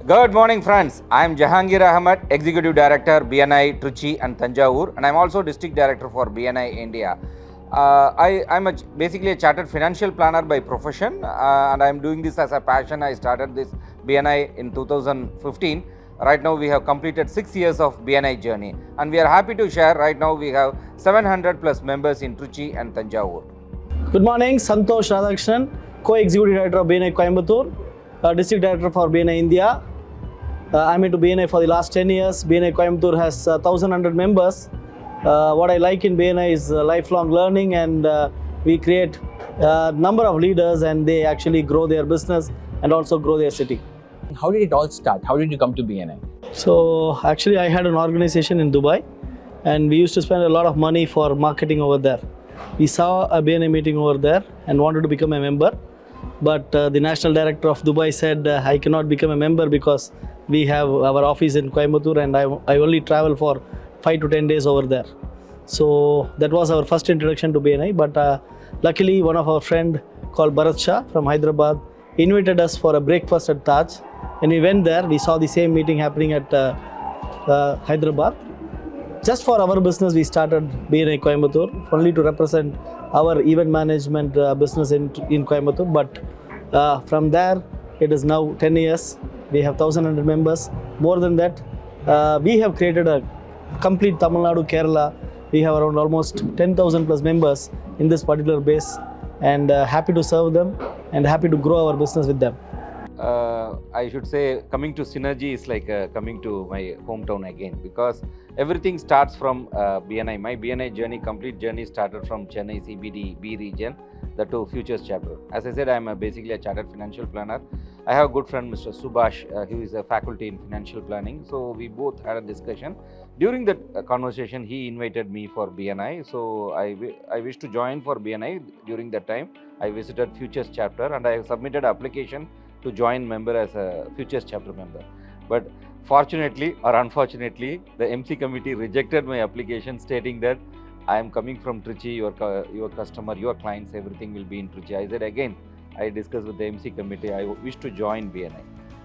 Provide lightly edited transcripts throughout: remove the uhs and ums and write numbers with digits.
Good morning, friends. I am Jahangeer Ahamed, Executive Director, BNI Trichy and Thanjavur, and I am also District Director for BNI India. I am basically a chartered financial planner by profession, and I am doing this as a passion. I started this BNI in 2015. Right now, we have completed 6 years of BNI journey, and we are happy to share. Right now, we have 700 plus members in Trichy and Thanjavur. Good morning, Santhosh Radhakrishnan, Co-Executive Director of BNI Coimbatore, District Director for BNI India. I'm into BNI for the last 10 years. BNI Coimbatore has 1,100 members. What I like in BNI is lifelong learning, and we create a number of leaders, and they actually grow their business and also grow their city. How did it all start? How did you come to BNI? So actually I had an organization in Dubai, and we used to spend a lot of money for marketing over there. We saw a BNI meeting over there and wanted to become a member, but the national director of Dubai said I cannot become a member because we have our office in Coimbatore, and I only travel for 5 to 10 days over there. So that was our first introduction to BNI, but luckily one of our friend called Bharat Shah from Hyderabad invited us for a breakfast at Taj. When we went there, we saw the same meeting happening at Hyderabad. Just for our business, we started BNI Coimbatore, only to represent our event management business in Coimbatore. But from there, it is now 10 years. We have 1,100 members. More than that, we have created a complete Tamil Nadu, Kerala. We have around almost 10,000 plus members in this particular base, and happy to serve them and happy to grow our business with them. I should say coming to Synergy is like coming to my hometown again, because everything starts from BNI. My BNI journey, complete journey started from Chennai CBD B region, that to Futures chapter. As I said, I am basically a chartered financial planner. I have a good friend, Mr. Subhash, who is a faculty in financial planning. So we both had a discussion. During that conversation, he invited me for BNI. So I wish to join for BNI. During that time, I visited Futures chapter, and I submitted an application to join member as a Futures chapter member. But fortunately or unfortunately, the MC committee rejected my application, stating that I am coming from Trichy, your customer, your clients, everything will be in Trichy. I said again, I discussed with the MC committee, I wish to join BNI.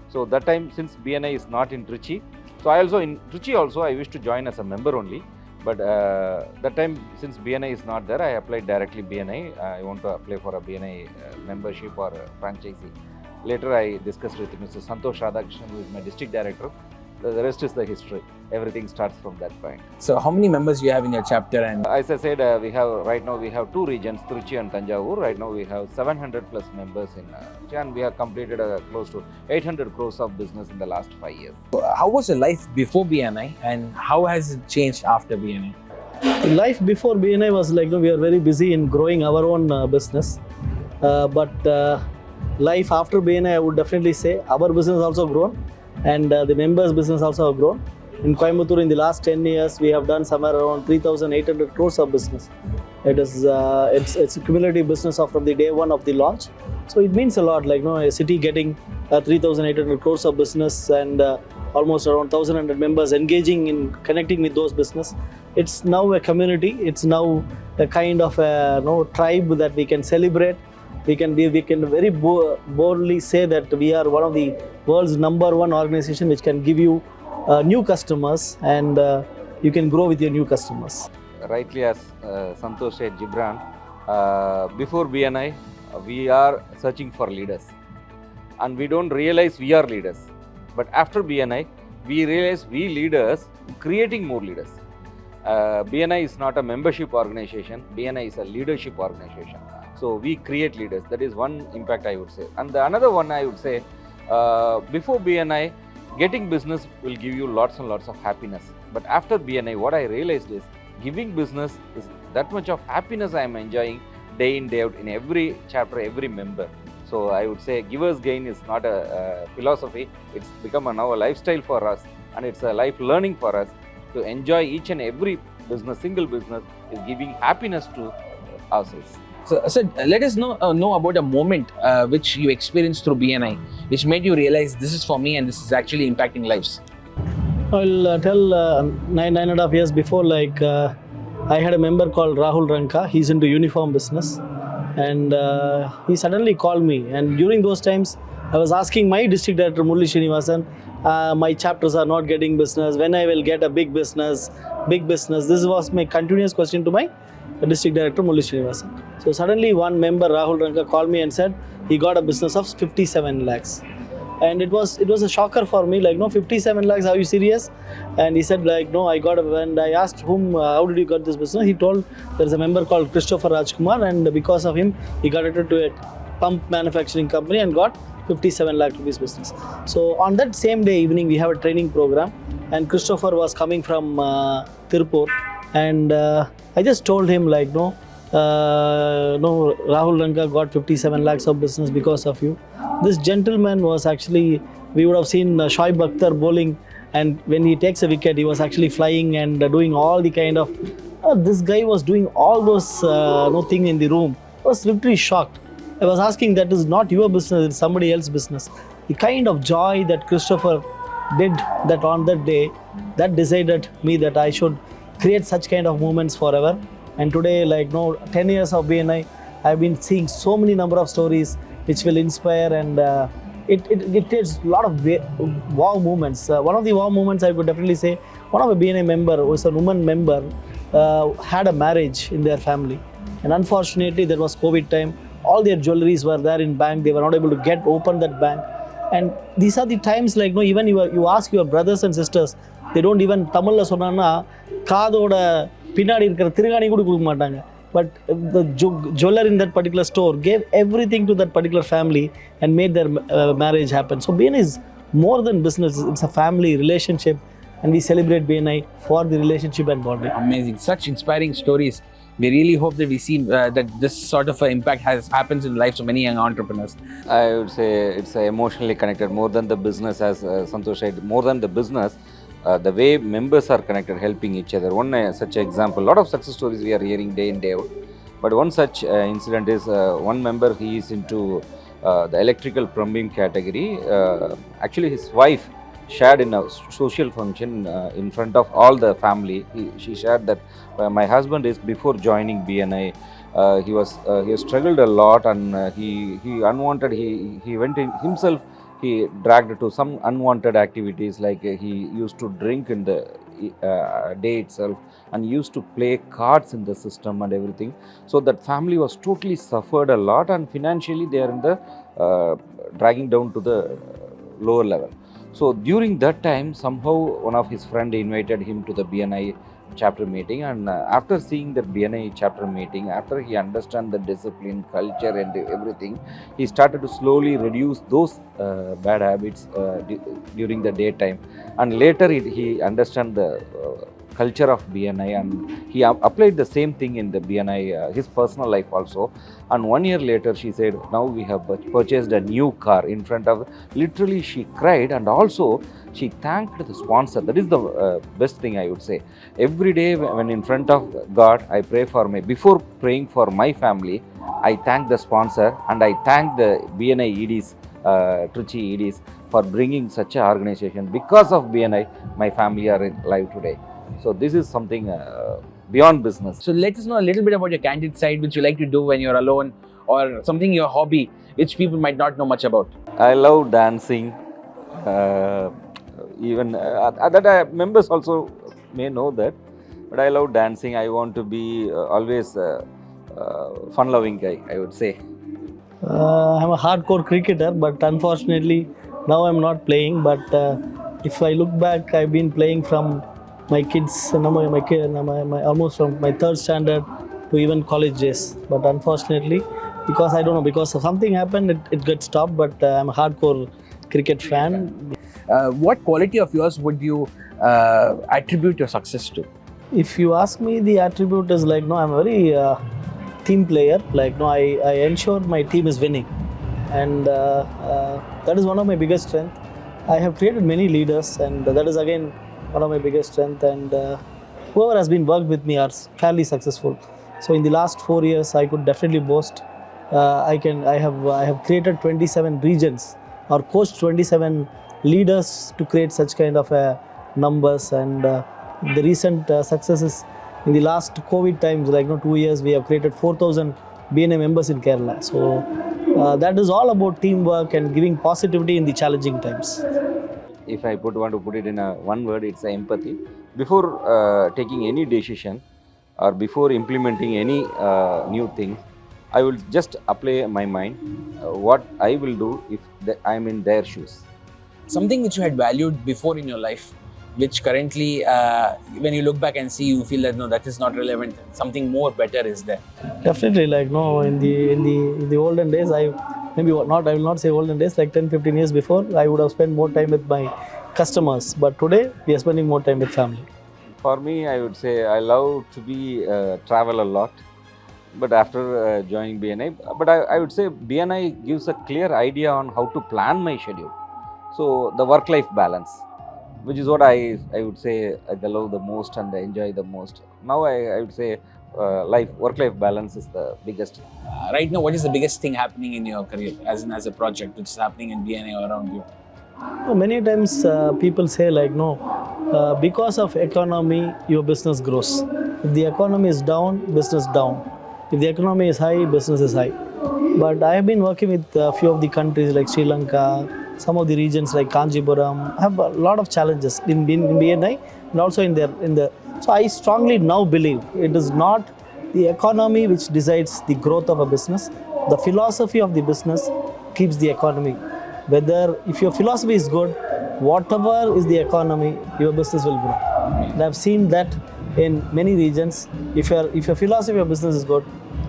So that time, since BNI is not in Trichy, so I also in Trichy also I wish to join as a member only. But that time, since BNI is not there, I applied directly BNI. I want to apply for a BNI membership or a franchisee. Later, I discussed with Mr. Santhosh Radhakrishnan, who is my district director. The rest is the history. Everything starts from that point. So how many members do you have in your chapter? And as I said, right now we have 2 regions, Trichy and Thanjavur. Right now we have 700 plus members in Trichy, and we have completed close to 800 crores of business in the last 5 years. how was your life before BNI, and how has it changed after BNI? Life before BNI was like, we are very busy in growing our own business. But life after BNI, I would definitely say our business also grown, and the members' business also have grown. In Coimbatore, in the last 10 years, we have done somewhere around 3,800 crores of business. It is it's a cumulative business from the day one of the launch. So it means a lot, like a city getting 3,800 crores of business, and almost around 1,100 members engaging in connecting with those business. It's now a community. It's now a kind of a tribe that we can celebrate. We can very boldly say that we are one of the world's #1 organization which can give you new customers, and you can grow with your new customers. Rightly, as Santhosh said, Jubran, before BNI, we are searching for leaders, and we don't realize we are leaders. But after BNI, we realize we leaders creating more leaders. BNI is not a membership organization. BNI is a leadership organization. So we create leaders. That is one impact I would say. And the another one I would say, before BNI, getting business will give you lots and lots of happiness. But after BNI, what I realized is giving business is that much of happiness I am enjoying day in, day out in every chapter, every member. So I would say givers gain is not a philosophy. It's become now a lifestyle for us, and it's a life learning for us to enjoy each and every business. Single business is giving happiness to ourselves. So let us know about a moment which you experienced through BNI, which made you realize this is for me and this is actually impacting lives. I'll tell 9.5 years before, I had a member called Rahul Ranka. He's into uniform business, and he suddenly called me. And during those times, I was asking my district director Murli Srinivasan, my chapters are not getting business, when I will get a big business. This was my continuous question to my district director Mulli Srinivasan. So suddenly one member Rahul Ranka called me and said he got a business of 57 lakhs. And it was a shocker for me, like, no, 57 lakhs, are you serious? And he said, like, no, I got a, and I asked whom, how did you get this business? He told there's a member called Christopher Rajkumar, and because of him, he got into a pump manufacturing company and got 57 lakh rupees business. So on that same day evening, we have a training program, and Christopher was coming from Tirupur, and I just told him, like, no, Rahul Ranka got 57 lakhs of business because of you. This gentleman was actually, we would have seen Shoaib Akhtar bowling, and when he takes a wicket, he was actually flying and doing all the kind of, this guy was doing all those thing in the room. I was literally shocked. I was asking, that is not your business, it's somebody else's business. The kind of joy that Christopher did that on that day, that decided me that I should create such kind of moments forever. And today, like, 10 years of BNI, I've been seeing so many number of stories which will inspire, and it takes a lot of wow moments. One of the wow moments I could definitely say, one of a BNI member, who is a woman member, had a marriage in their family. And unfortunately, there was COVID time. All their jewelries were there in bank. They were not able to open that bank. And these are the times, like, even you ask your brothers and sisters, they don't even, Tamil la sonnana, kaadoda pinadi irukra thirugani kudu kudukka maatanga. But the jeweler in that particular store gave everything to that particular family and made their marriage happen. So BNI is more than business. It's a family relationship, and we celebrate BNI for the relationship and bonding. Amazing. Such inspiring stories. We really hope that we see that this sort of impact happens in the lives of many young entrepreneurs. I would say it's emotionally connected more than the business, as Santhosh said, more than the business. The way members are connected, helping each other. One such example, a lot of success stories we are hearing day in, day out. But one such incident is one member, he is into the electrical plumbing category. Actually, his wife shared in a social function in front of all the family. She shared that my husband is, before joining BNI, he struggled a lot, and he went in himself. He dragged to some unwanted activities, like he used to drink in the day itself, and used to play cards in the system and everything. So that family was totally suffered a lot, and financially they are in the dragging down to the lower level. So during that time, somehow one of his friend invited him to the BNI chapter meeting, and after seeing the BNI chapter meeting, after he understand the discipline, culture and everything, he started to slowly reduce those bad habits during the daytime, and later he understand the culture of BNI, and he applied the same thing in the BNI, his personal life also. And 1 year later, she said, now we have purchased a new car. In front of, literally she cried, and also she thanked the sponsor. That is the best thing, I would say. Every day when in front of God, I pray for before praying for my family, I thank the sponsor, and I thank the BNI EDs, Trichy EDs, for bringing such an organization. Because of BNI, my family are alive today. So this is something beyond business. So let us know a little bit about your candid side, which you like to do when you're alone, or something, your hobby, which people might not know much about. I love dancing. Even that members also may know that, but I love dancing. I want to be always fun-loving guy, I would say. I'm a hardcore cricketer, but unfortunately now I'm not playing. But if I look back, I've been playing from my kids, my almost from my third standard to even college days. But unfortunately, because I don't know, because of something happened, it got stopped. But I'm a hardcore cricket fan. What quality of yours would you attribute your success to? If you ask me, the attribute is like, I'm a very team player. Like, I ensure my team is winning, and that is one of my biggest strengths. I have created many leaders, and that is again one of my biggest strengths. And whoever has been worked with me are fairly successful. So in the last 4 years, I could definitely boast. I have created 27 regions, or coached 27 leaders to create such kind of numbers. And the recent successes in the last COVID times, like 2 years, we have created 4,000 BNI members in Kerala. So that is all about teamwork and giving positivity in the challenging times. if I want to put it in one word, it's empathy. Before taking any decision or before implementing any new thing, I will just apply my mind what I will do if I'm in their shoes. Something which you had valued before in your life, which currently, when you look back and see, you feel that no, that is not relevant. Something more better is there. Definitely, like no, in the olden days, I will not say olden days, like 10-15 years before, I would have spent more time with my customers. But today, we are spending more time with family. For me, I would say I love to be travel a lot. But after joining BNI, but I would say BNI gives a clear idea on how to plan my schedule. So the work-life balance, which is what I would say I love the most and I enjoy the most. Now I would say work-life balance is the biggest. Right now, what is the biggest thing happening in your career, as a project which is happening in BNI or around you? Many times people say like no, because of economy, your business grows. If the economy is down, business down. If the economy is high, business is high. But I have been working with a few of the countries like Sri Lanka, some of the regions like Thanjavur have a lot of challenges in BNI and also in the. So I strongly now believe it is not the economy which decides the growth of a business. The philosophy of the business keeps the economy. Whether if your philosophy is good, whatever is the economy, your business will grow. And I've seen that in many regions. If your philosophy of business is good,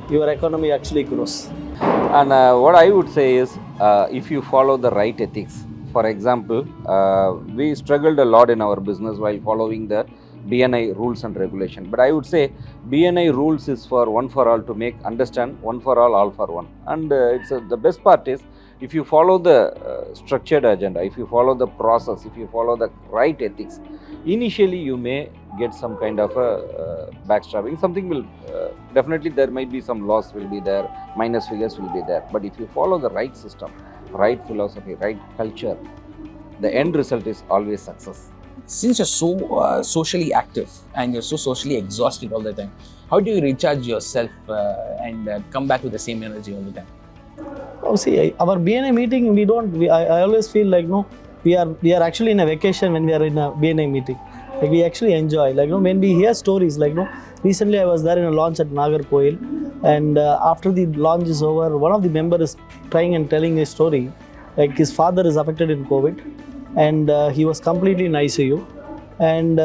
your economy actually grows. And what I would say is, if you follow the right ethics, for example, we struggled a lot in our business while following the BNI rules and regulation. But I would say BNI rules is for one for all to make understand, one for all for one. And the best part is, if you follow the structured agenda, if you follow the process, if you follow the right ethics, initially you may get some kind of a backstabbing. Something will definitely, there might be some loss will be there, minus figures will be there. But if you follow the right system, right philosophy, right culture, the end result is always success. Since you're so socially active and you're so socially exhausted all the time, how do you recharge yourself and come back with the same energy all the time? Oh, see, our BNI meeting, I always feel like no, we are actually in a vacation when we are in a BNI meeting. Like we actually enjoy. Like no, when we hear stories, like no, recently I was there in a launch at Nagarkoil, and after the launch is over, one of the members is trying and telling a story. Like his father is affected in COVID, and he was completely in ICU. And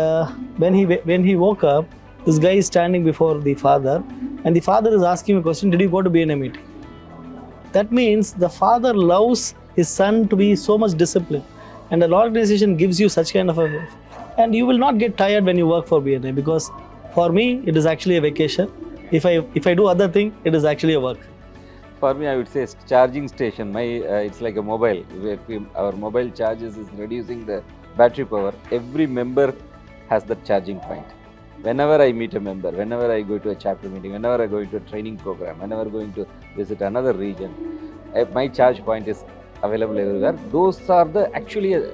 when he woke up, this guy is standing before the father, and the father is asking a question: did you go to BNI meeting? That means the father loves his son to be so much disciplined, and an organization gives you such kind of a, and you will not get tired when you work for BNI, because for me it is actually a vacation. If I do other thing, it is actually a work. For me, I would say charging station. It's like a mobile. Our mobile charges is reducing the battery power. Every member has that charging point. Whenever I meet a member, whenever I go to a chapter meeting, whenever I go to a training program, whenever going to visit another region, my charge point is available everywhere. Those are the actually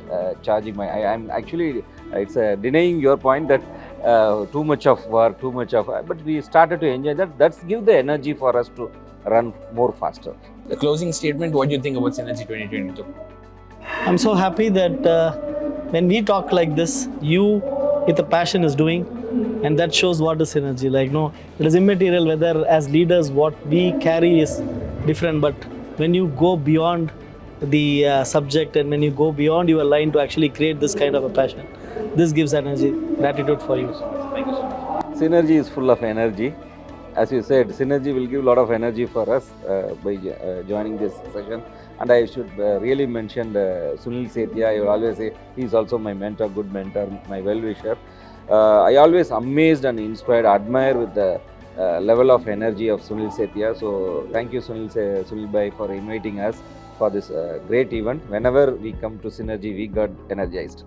charging my. I'm actually it's denying your point that too much of work, too much of. But we started to enjoy that. That's give the energy for us to run more faster. The closing statement. What do you think about Synergy 2022? I'm so happy that when we talk like this, you with a passion is doing, and that shows what is synergy. Like no, it is immaterial whether as leaders what we carry is different, but when you go beyond the subject and when you go beyond your line to actually create this kind of a passion, this gives energy. Gratitude for you. Thank you so much. Synergy is full of energy. As you said, Synergy will give a lot of energy for us by joining this session. And I should really mention Sunil Setia. I will always say he's also my mentor, good mentor, my well-wisher. I always amazed and inspired, admire with the level of energy of Sunil Setia. So thank you, Sunil Bhai, for inviting us for this great event. Whenever we come to Synergy, we got energized.